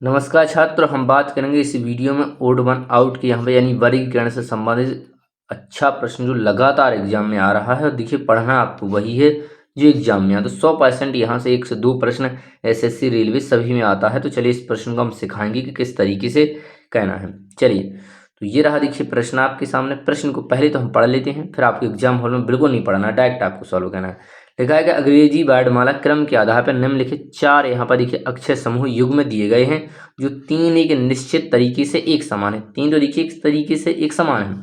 नमस्कार छात्र, हम बात करेंगे इस वीडियो में ओड वन आउट की यहाँ पे यानी वर्गीकरण से संबंधित अच्छा प्रश्न जो लगातार एग्जाम में आ रहा है। और देखिए पढ़ना आपको वही है जो एग्जाम में आता। तो 100% यहाँ से 1 से 2 प्रश्न एसएससी रेलवे सभी में आता है। तो चलिए इस प्रश्न को हम सिखाएंगे कि किस तरीके से कहना है। चलिए तो ये रहा देखिए प्रश्न आपके सामने। प्रश्न को पहले तो हम पढ़ लेते हैं, फिर आपको एग्जाम हॉल में बिल्कुल नहीं पढ़ना, डायरेक्ट आपको सॉल्व करना है। लिखा है कि अंग्रेजी वर्णमाला क्रम के आधार पर निम्नलिखित 4 यहाँ पर देखिए अक्षर समूह युग में दिए गए हैं जो 3 एक निश्चित तरीके से एक समान है। 3 तो देखिए इस तरीके से एक समान है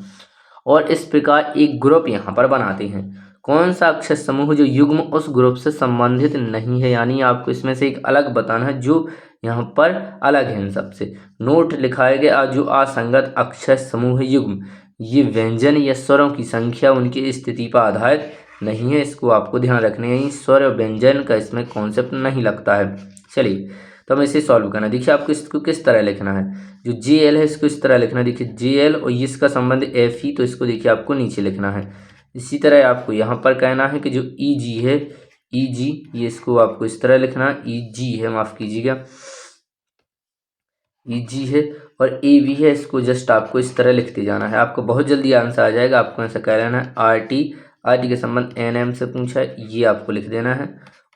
और इस प्रकार एक ग्रुप यहाँ पर बनाते हैं। कौन सा अक्षर समूह जो युग्म उस ग्रुप से संबंधित नहीं है, यानी आपको इसमें से एक अलग बताना है जो यहाँ पर अलग है इन सबसे। नोट लिखाया गया जो असंगत अक्षर समूह युग्म ये व्यंजन या स्वरों की संख्या उनकी स्थिति पर आधारित नहीं है। इसको आपको ध्यान रखने है, स्वर और व्यंजन का इसमें कॉन्सेप्ट नहीं लगता है। चलिए तो हम इसे सॉल्व करना। देखिए आपको इसको किस तरह लिखना है। जो जे एल है इसको इस तरह लिखना है। देखिए जे एल और इसका संबंध एफ ई, तो इसको देखिए आपको नीचे लिखना है। इसी तरह आपको यहाँ पर कहना है कि जो ई जी है, ई जी ये इसको आपको इस तरह लिखना है। ई जी है, माफ कीजिएगा, ई जी है और ए वी है, इसको जस्ट आपको इस तरह लिखते जाना है। आपको बहुत जल्दी आंसर आ जाएगा। आपको ऐसा कह लेना है आर टी के संबंध एन एम से पूछा है, ये आपको लिख देना है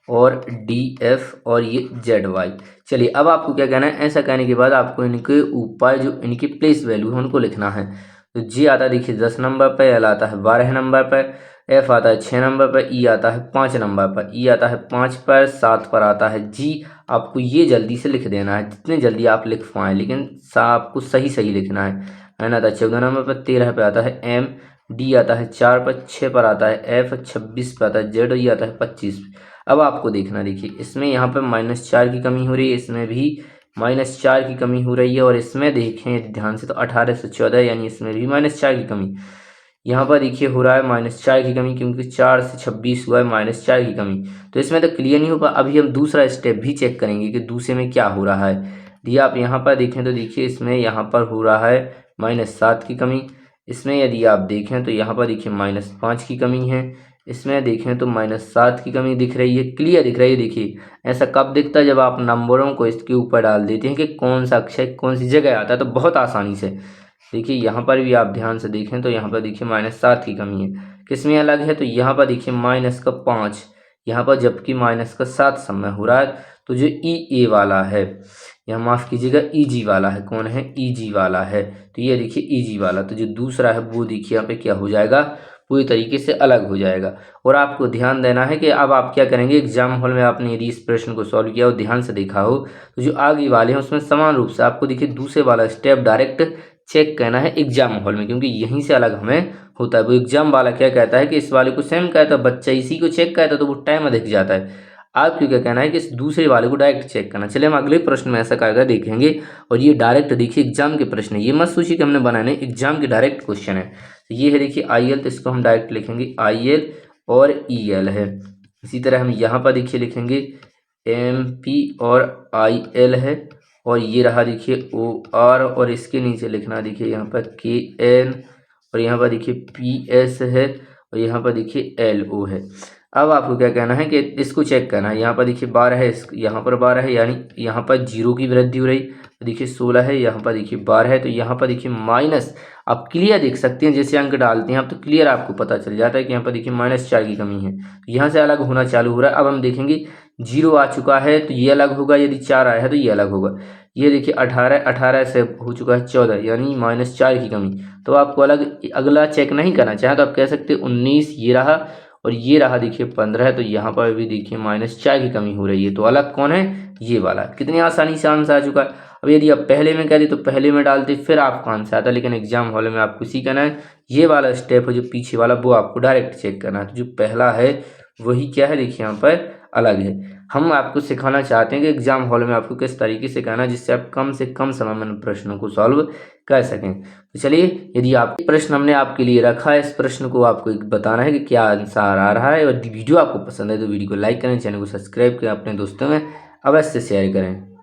और डी एफ और ये जेड वाई। चलिए अब आपको क्या कहना है, ऐसा कहने के बाद आपको इनके ऊपर जो इनकी प्लेस वैल्यू है उनको लिखना है। तो जी आता है देखिए 10 नंबर पर, एल आता है 12 नंबर पर, एफ आता है 6 नंबर पर, ई आता है 5 नंबर पर, ई आता है 5 पर, 7 पर आता है जी। आपको ये जल्दी से लिख देना है, जितने जल्दी आप लिख पाएँ, लेकिन आपको सही सही लिखना है। एन आता है 14 नंबर पर, 13 पर आता है एम, डी आता है 4 पर, 6 पर आता है एफ, 26 पर आता है जेड और ये आता है 25। अब आपको देखना, देखिए इसमें यहाँ पर -4 की कमी हो रही है, इसमें भी -4 की कमी हो रही है और इसमें देखें ध्यान से तो 18 से 14 यानी इसमें भी -4 की कमी। यहाँ पर देखिए हो रहा है -4 की कमी, क्योंकि 4 से 26 हुआ है -4 की कमी। तो इसमें तो क्लियर नहीं होगा। अभी हम दूसरा स्टेप भी चेक करेंगे कि दूसरे में क्या हो रहा है। यदि आप यहाँ पर देखें तो देखिए इसमें यहाँ पर हो रहा है -7 की कमी। इसमें यदि आप देखें तो यहाँ पर देखिए -5 की कमी है। इसमें देखें तो -7 की कमी दिख रही है, क्लियर दिख रही है। देखिए ऐसा कब दिखता है, जब आप नंबरों को इसके ऊपर डाल देते हैं कि कौन सा अक्षर कौन सी जगह आता है, तो बहुत आसानी से। देखिए यहाँ पर भी आप ध्यान से देखें तो यहाँ पर देखिए -7 की कमी है। किस में अलग है, तो यहाँ पर देखिए -5 यहाँ पर, जबकि -7 समय हो रहा है। तो जो ई ए वाला है, यहाँ माफ़ कीजिएगा ई जी वाला है, कौन है, ई जी वाला है। तो ये देखिए ई जी वाला, तो जो दूसरा है वो देखिए यहाँ पे क्या हो जाएगा, पूरी तरीके से अलग हो जाएगा। और आपको ध्यान देना है कि अब आप क्या करेंगे, एग्जाम हॉल में आपने यदि इस प्रश्न को सॉल्व किया और ध्यान से देखा हो तो जो आगे वाले हैं उसमें समान रूप से आपको देखिए दूसरे वाला स्टेप डायरेक्ट चेक करना है एग्जाम हॉल में, क्योंकि यहीं से अलग हमें होता है। वो एग्जाम वाला क्या कहता है कि इस वाले को सेम कहता है, बच्चा इसी को चेक करता है तो वो टाइम अधिक जाता है। आपको क्या कहना है कि इस दूसरे वाले को डायरेक्ट चेक करना। चलिए हम अगले प्रश्न में ऐसा करके देखेंगे। और ये डायरेक्ट देखिए एग्जाम के प्रश्न है, ये मत सोचिए कि हमने बनाने, एग्जाम के डायरेक्ट क्वेश्चन है। तो ये है देखिए आई एल, तो इसको हम डायरेक्ट लिखेंगे आई एल और ई एल है। इसी तरह हम यहाँ पर देखिए लिखेंगे एम पी और आई एल है। और ये रहा देखिए ओ आर, और इसके नीचे लिखना देखिए यहाँ पर के एन, और यहाँ पर देखिए पी एस है, और यहाँ पर देखिए एल ओ है। अब आपको क्या कहना है कि इसको चेक करना है। यहाँ पर देखिए 12 है, यहाँ पर 12 है, यानी यहाँ पर 0 की वृद्धि हो रही। तो देखिए 16 है, यहाँ पर देखिए 12 है, तो यहाँ पर देखिए माइनस, आप क्लियर देख सकते हैं जैसे अंक डालते हैं आप, तो क्लियर आपको पता चल जाता है कि यहाँ पर देखिए -4 की कमी है। तो यहाँ से अलग होना चालू हो रहा है। अब हम देखेंगे 0 आ चुका है तो ये अलग होगा, यदि 4 आया है तो ये अलग होगा। ये देखिए 18 से हो चुका है 14, यानी -4 की कमी। तो आपको अलग अगला चेक नहीं करना चाहे तो आप कह सकते हैं 19 ये रहा, और ये रहा देखिए 15, तो यहाँ पर भी देखिए -4 की कमी हो रही है। तो अलग कौन है, ये वाला। कितनी आसानी से आंसर आ चुका है। अब यदि आप पहले में कहते तो पहले में डालते फिर आपका आंसर आता, लेकिन एग्जाम हॉल में आपको इसी करना है। ये वाला स्टेप है जो पीछे वाला, वो आपको डायरेक्ट चेक करना है। तो जो पहला है वही क्या है, देखिए यहाँ पर अलग है। हम आपको सिखाना चाहते हैं कि एग्जाम हॉल में आपको किस तरीके से कहना है जिससे आप कम से कम समय में प्रश्नों को सॉल्व कर सकें। तो चलिए, यदि आप प्रश्न हमने आपके लिए रखा है, इस प्रश्न को आपको बताना है कि क्या आंसर आ रहा है। और वीडियो आपको पसंद है तो वीडियो को लाइक करें, चैनल को सब्सक्राइब करें, अपने दोस्तों में अवश्य शेयर करें।